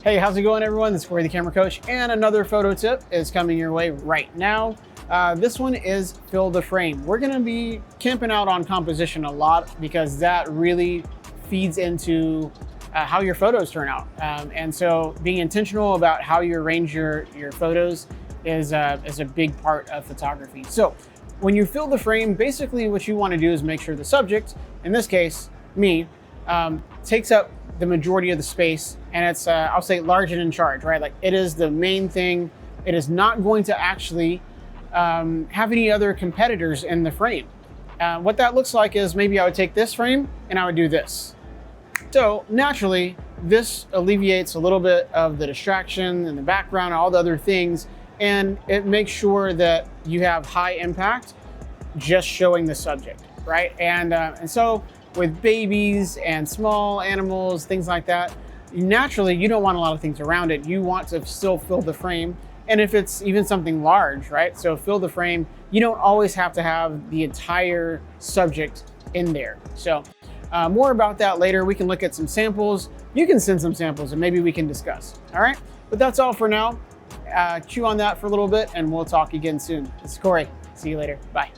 Hey, how's it going, everyone? This is Corey, the camera coach, and another photo tip is coming your way right now. This one is fill the frame. We're gonna be camping out on composition a lot because that really feeds into how your photos turn out. And so being intentional about how you arrange your photos is a big part of photography. So when you fill the frame, basically what you wanna do is make sure the subject, in this case, me, takes up the majority of the space, and it's I'll say large and in charge, right? Like, it is the main thing. It is not going to actually have any other competitors in the frame. What that looks like is maybe I would take this frame and I would do this. So naturally, this alleviates a little bit of the distraction in the background, all the other things, and it makes sure that you have high impact just showing the subject, right? And so with babies and small animals, things like that, naturally you don't want a lot of things around it. You want to still fill the frame. And if it's even something large, right? So fill the frame, you don't always have to have the entire subject in there. So more about that later. We can look at some samples. You can send some samples and maybe we can discuss, all right? But that's all for now. Chew on that for a little bit and we'll talk again soon. This is Corey. See you later. Bye.